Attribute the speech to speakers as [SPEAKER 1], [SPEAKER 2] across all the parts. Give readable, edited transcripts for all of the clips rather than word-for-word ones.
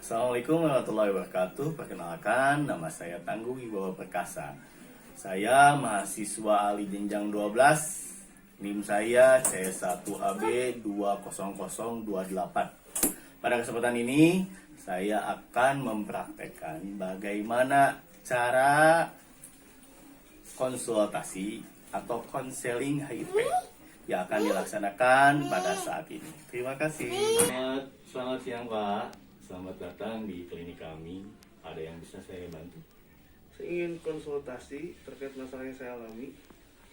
[SPEAKER 1] Assalamualaikum warahmatullahi wabarakatuh. Perkenalkan, nama saya Tangguh Wibawa Perkasa. Saya mahasiswa ahli jenjang 12. NIM saya C1AB 20028. Pada kesempatan ini, saya akan mempraktekkan bagaimana cara konsultasi atau konseling HIV yang akan dilaksanakan pada saat ini. Terima kasih. Selamat siang, Pak. Selamat datang di klinik kami. Ada yang bisa saya bantu?
[SPEAKER 2] Saya ingin konsultasi terkait masalah yang saya alami.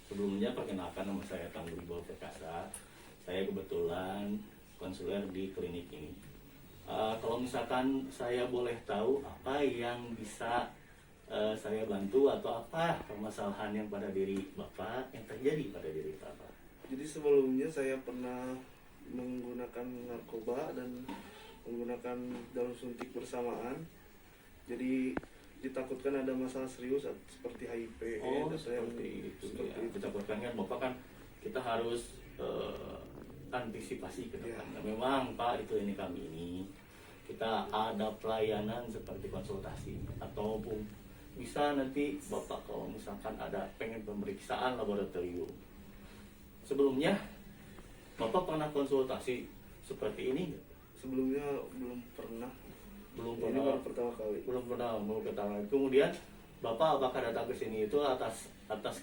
[SPEAKER 1] Sebelumnya perkenalkan, nama saya Tangguh Wibawa Perkasa. Saya kebetulan konselor di klinik ini. Kalau misalkan saya boleh tahu apa yang bisa saya bantu atau apa permasalahan yang pada diri Bapak yang terjadi pada diri Bapak?
[SPEAKER 2] Jadi sebelumnya saya pernah menggunakan narkoba dan menggunakan daun suntik bersamaan. Jadi ditakutkan ada masalah serius seperti HIV.
[SPEAKER 1] Seperti itu. Ditakutkan kan Bapak kan kita harus antisipasi ke depan.
[SPEAKER 2] Ya.
[SPEAKER 1] Memang Pak, itu ini kami ini kita ada pelayanan seperti konsultasi ataupun bisa nanti Bapak kalau misalkan ada pengen pemeriksaan laboratorium. Sebelumnya Bapak pernah konsultasi seperti ini nggak?
[SPEAKER 2] Sebelumnya belum pernah.
[SPEAKER 1] Ini
[SPEAKER 2] Ini baru pertama kali.
[SPEAKER 1] Belum pernah mau ketahui. Kemudian Bapak apakah datang ke sini itu atas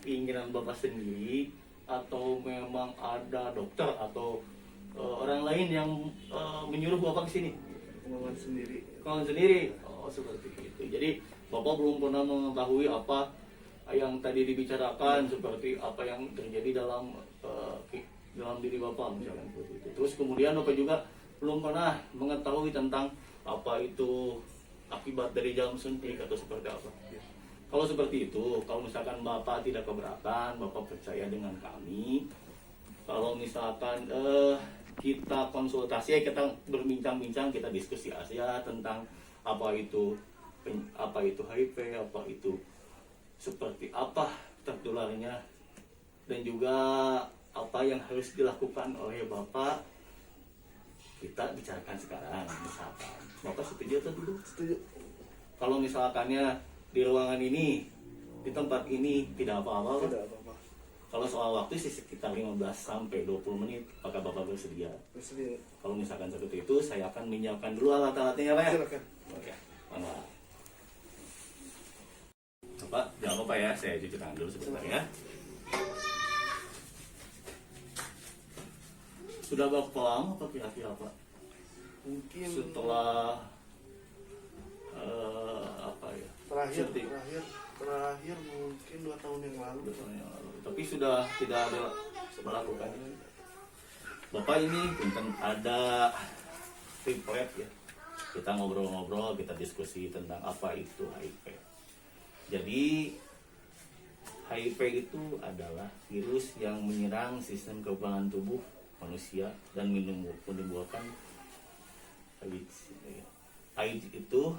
[SPEAKER 1] keinginan Bapak sendiri atau memang ada dokter atau orang lain yang menyuruh Bapak ke sini?
[SPEAKER 2] Kemauan sendiri.
[SPEAKER 1] Kalau sendiri, seperti itu. Jadi Bapak belum pernah mengetahui apa yang tadi dibicarakan, seperti apa yang terjadi dalam diri Bapak misalkan seperti itu. Terus kemudian Bapak juga belum pernah mengetahui tentang apa itu akibat dari jarum suntik atau seperti apa. Kalau seperti itu, kalau misalkan Bapak tidak keberatan, Bapak percaya dengan kami. Kalau misalkan kita konsultasi, kita berbincang-bincang, kita diskusi aja tentang apa itu HIV, apa itu seperti apa tertularnya, dan juga apa yang harus dilakukan oleh Bapak. Kita bicarakan sekarang. Misalkan Bapak setuju atau tidak?
[SPEAKER 2] Setuju.
[SPEAKER 1] Kalau misalkannya di ruangan ini, di tempat ini tidak apa-apa,
[SPEAKER 2] Tidak apa-apa.
[SPEAKER 1] kalau soal waktu sih sekitar 15 sampai 20 menit, apakah Bapak bersedia?
[SPEAKER 2] Bersedia.
[SPEAKER 1] Kalau misalkan seperti itu, saya akan menyiapkan dulu alat-alatnya, Pak.
[SPEAKER 2] Silakan.
[SPEAKER 1] Oke, mangga. Bapak, jangan lupa ya, saya cuci tangan dulu sebentar ya. Sudah berapa lama Pak kira-kira Pak?
[SPEAKER 2] Mungkin
[SPEAKER 1] Setelah apa ya? Suntik.
[SPEAKER 2] terakhir mungkin 2 tahun yang lalu.
[SPEAKER 1] 2 tahun yang lalu. Tapi sudah tidak ada melakukan. Bapak ini punten ada triplet ya. Kita ngobrol-ngobrol, kita diskusi tentang apa itu HIV. Jadi HIV itu adalah virus yang menyerang sistem kekebalan tubuh manusia dan menimbulkan AIDS. AIDS itu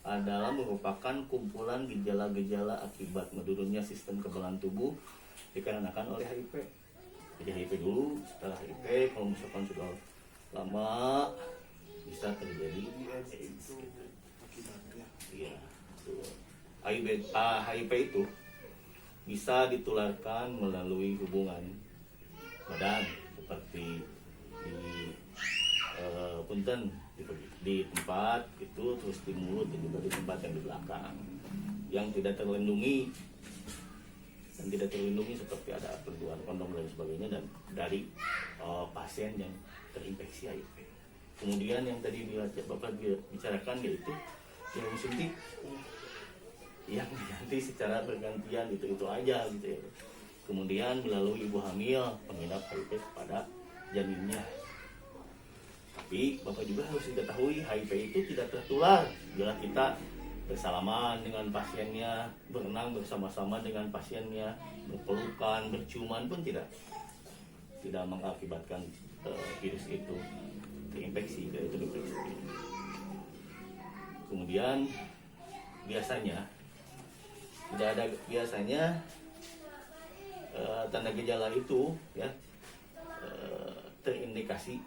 [SPEAKER 1] adalah merupakan kumpulan gejala-gejala akibat menurunnya sistem kekebalan tubuh dikarenakan oleh HIV. Jadi HIV dulu, setelah HIV kalau misalkan sudah lama bisa terjadi AIDS.
[SPEAKER 2] Itu akibatnya.
[SPEAKER 1] Iya, HIV itu bisa ditularkan melalui hubungan badan seperti di tempat itu, terus di mulut, dan juga di tempat yang di belakang yang tidak terlindungi seperti ada perbuatan kondom dan sebagainya, dan dari pasien yang terinfeksi HIV. Kemudian yang tadi Bapak bicarakan yaitu jarum suntik yang diganti secara bergantian, itu aja gitu ya. Kemudian melalui ibu hamil pengidap HIV kepada janinnya. Tapi Bapak juga harus diketahui HIV itu tidak tertular bila kita bersalaman dengan pasiennya, berenang bersama-sama dengan pasiennya, berpelukan, berciuman pun tidak mengakibatkan virus itu terinfeksi, itu infeksi. Kemudian biasanya tanda gejala itu ya terindikasi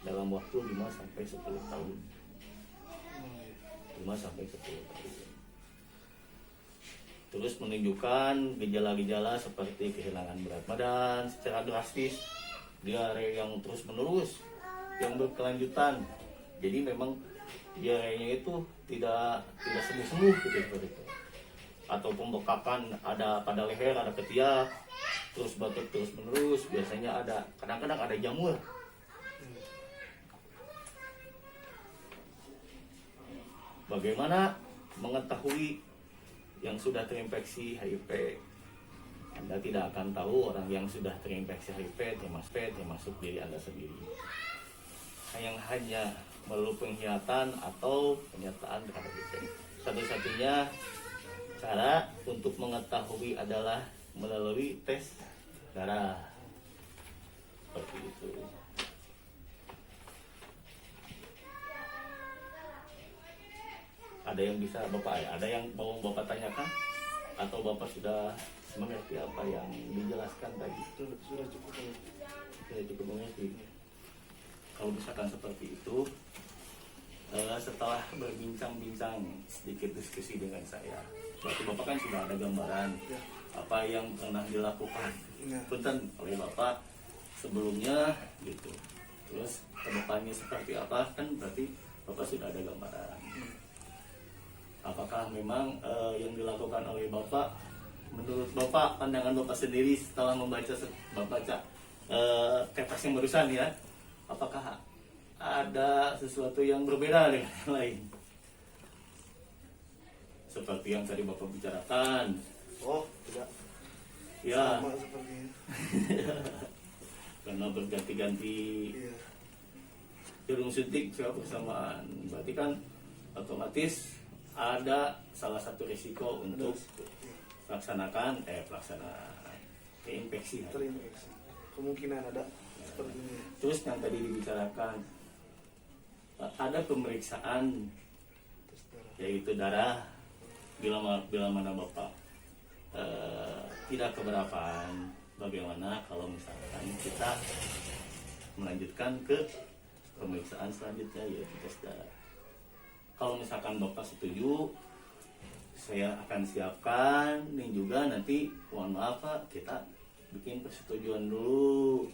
[SPEAKER 1] dalam waktu 5 sampai 10 tahun. 5 sampai 10 tahun. Terus menunjukkan gejala-gejala seperti kehilangan berat badan secara drastis, diare yang terus menerus, yang berkelanjutan. Jadi memang diarenya itu tidak sembuh-sembuh gitu seperti itu. Atau pembekakan ada pada leher, ada ketiak, terus batuk terus menerus, biasanya ada kadang-kadang ada jamur. Bagaimana mengetahui yang sudah terinfeksi HIV? Anda tidak akan tahu orang yang sudah terinfeksi HIV termasuk diri Anda sendiri. Yang hanya melalui penglihatan atau pernyataan terhadap HIV. Satu-satunya cara untuk mengetahui adalah melalui tes darah. Seperti itu. Ada yang bisa Bapak, ada yang mau Bapak tanyakan? Atau Bapak sudah mengerti apa yang dijelaskan tadi?
[SPEAKER 2] Sudah cukup.
[SPEAKER 1] Sudah cukup mengerti. Kalau misalkan seperti itu, setelah berbincang-bincang sedikit diskusi dengan saya, berarti Bapak kan sudah ada gambaran
[SPEAKER 2] Ya.
[SPEAKER 1] apa yang pernah dilakukan
[SPEAKER 2] Ya.
[SPEAKER 1] punten oleh Bapak sebelumnya gitu. Terus kedepannya seperti apa, kan berarti Bapak sudah ada gambaran. Apakah memang yang dilakukan oleh Bapak, menurut Bapak, pandangan Bapak sendiri setelah membaca kertas yang barusan ya, apakah ada sesuatu yang berbeda dengan yang lain? Seperti yang tadi Bapak bicarakan.
[SPEAKER 2] Oh, tidak.
[SPEAKER 1] Ya,
[SPEAKER 2] Sama sepertinya.
[SPEAKER 1] karena berganti-ganti
[SPEAKER 2] Iya.
[SPEAKER 1] jarum suntik secara bersamaan, berarti kan otomatis ada salah satu risiko untuk pelaksanaan infeksi.
[SPEAKER 2] Terinfeksi. Kemungkinan ada seperti ini.
[SPEAKER 1] Terus yang tadi dibicarakan, ada pemeriksaan
[SPEAKER 2] Tes darah.
[SPEAKER 1] yaitu darah bila mana Bapak tidak keberatan, bagaimana kalau misalkan kita melanjutkan ke pemeriksaan selanjutnya yaitu tes darah. Kalau misalkan Bapak setuju, saya akan siapkan, dan juga nanti mohon maaf Pak, kita bikin persetujuan dulu.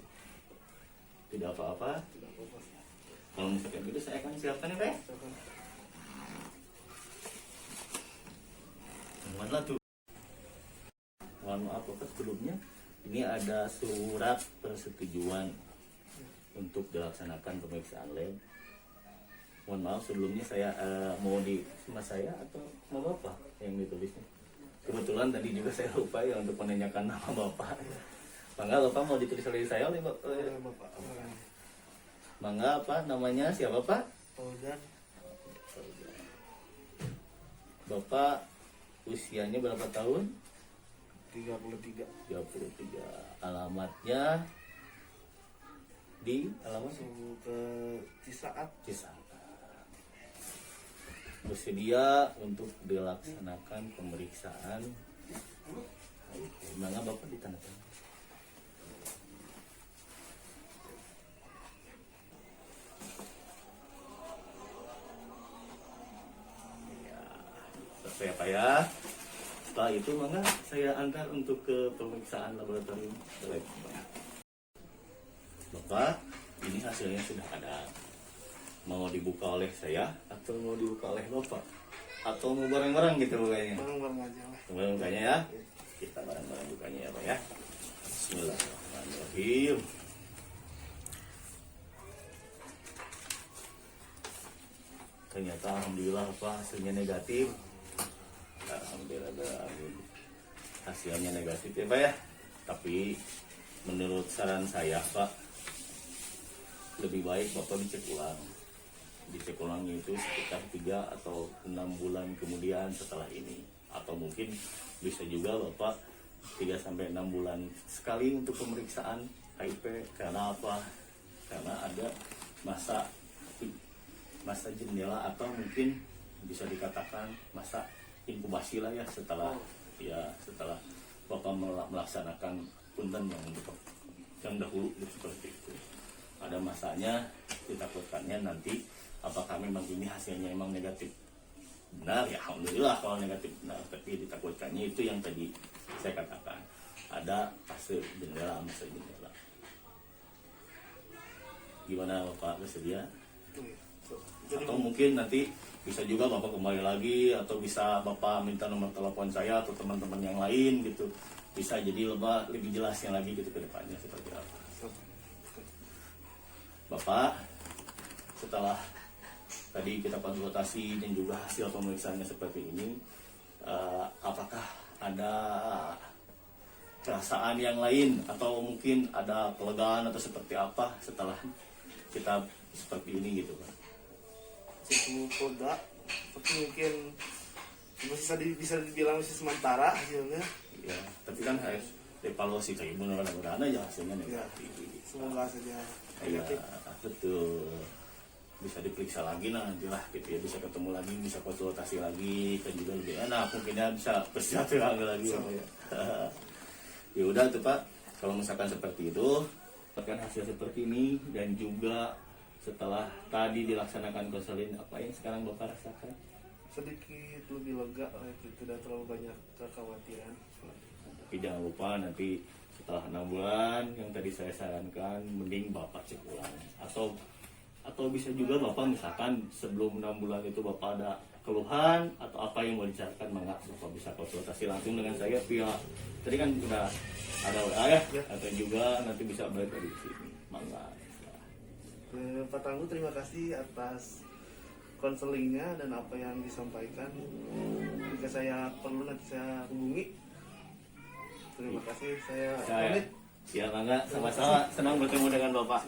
[SPEAKER 1] Tidak apa-apa.
[SPEAKER 2] Tidak apa-apa.
[SPEAKER 1] Kalau misalkan gitu saya akan siapkan ya Pak.
[SPEAKER 2] Silakan.
[SPEAKER 1] Mana tuh? Mohon maaf Bapak, sebelumnya ini ada surat persetujuan untuk dilaksanakan pemeriksaan lab. Mohon maaf sebelumnya saya mau di sama saya atau sama Bapak yang ditulisnya. Kebetulan tadi juga saya lupa ya untuk menanyakan nama Bapak. Mangga Bapak mau ditulis oleh saya oleh Bapak.
[SPEAKER 2] Bapak.
[SPEAKER 1] Mangga apa namanya, siapa Pak?
[SPEAKER 2] Fauzan.
[SPEAKER 1] Bapak usianya berapa tahun?
[SPEAKER 2] 33.
[SPEAKER 1] 33. Alamatnya di alamat
[SPEAKER 2] Suhu ke Cisaat.
[SPEAKER 1] Cisaat. Bersedia untuk dilaksanakan pemeriksaan. Mangga Bapak ditandatangan. Ya, selesai Pak ya. Setelah itu mangga saya antar untuk ke pemeriksaan laboratorium lab. Bapak, ini hasilnya sudah ada. Mau dibuka oleh saya atau mau dibuka oleh Bapak? Atau mau bareng-bareng gitu bukanya?
[SPEAKER 2] Bareng-bareng aja lah.
[SPEAKER 1] Bareng bukanya ya? Kita bareng-bareng bukanya ya Pak ya. Bismillahirrahmanirrahim. Ternyata alhamdulillah Pak, hasilnya negatif. Alhamdulillah hasilnya negatif ya Pak ya. Tapi menurut saran saya Pak, lebih baik Bapak dicek ulang. Dicek ulangnya itu sekitar 3 atau 6 bulan kemudian setelah ini. Atau mungkin bisa juga Bapak 3 sampai 6 bulan sekali untuk pemeriksaan HIV. Karena apa? Karena ada masa jendela atau mungkin bisa dikatakan masa inkubasi lah ya setelah Bapak melaksanakan punten yang dahulu seperti itu. Ada masanya, ditakutkannya nanti apakah memang ini hasilnya memang negatif. benar ya alhamdulillah, kalau negatif benar. Tapi ditakutkannya itu yang tadi saya katakan, ada fase jendela masa jendela. Gimana Bapak, bersedia?
[SPEAKER 2] Jadi
[SPEAKER 1] Atau mungkin nanti bisa juga Bapak kembali lagi, atau bisa Bapak minta nomor telepon saya atau teman-teman yang lain gitu, bisa jadi lebih jelasnya lagi gitu ke depannya seperti apa. Bapak, setelah tadi kita konsultasi dan juga hasil pemeriksaannya seperti ini, apakah ada perasaan yang lain atau mungkin ada kelegaan atau seperti apa setelah kita seperti ini gitu Pak?
[SPEAKER 2] cukup lega, tapi mungkin bisa dibilang masih sementara hasilnya.
[SPEAKER 1] Ya, tapi kan harus evaluasi kayak mudah-mudahan aja hasilnya
[SPEAKER 2] Ya,
[SPEAKER 1] negatif.
[SPEAKER 2] semoga saja
[SPEAKER 1] Iya,
[SPEAKER 2] negatif.
[SPEAKER 1] betul. Bisa diperiksa lagi nanti lah gitu ya, bisa ketemu lagi, bisa konsultasi lagi, kan juga lebih enak mungkinnya bisa bersilaturahmi lagi
[SPEAKER 2] So.
[SPEAKER 1] Pak, ya. Ya udah tuh Pak, kalau misalkan seperti itu, dapatkan hasil seperti ini dan juga setelah tadi dilaksanakan konseling, apa yang sekarang Bapak rasakan?
[SPEAKER 2] Sedikit lebih lega, tidak terlalu banyak kekhawatiran.
[SPEAKER 1] Tapi jangan lupa nanti setelah 6 bulan yang tadi saya sarankan, mending Bapak cek ulang, atau bisa juga Bapak misalkan sebelum 6 bulan itu Bapak ada keluhan atau apa yang mau dicarikan, mangga Bapak bisa konsultasi langsung dengan saya via tadi kan udah ada WA ya, atau juga nanti bisa balik dari sini, mangga.
[SPEAKER 2] Pak Tangguh, terima kasih atas konselingnya dan apa yang disampaikan. Jika saya perlu nanti saya hubungi. Terima kasih, saya pamit.
[SPEAKER 1] Siap, mangga, sama-sama, senang bertemu dengan Bapak.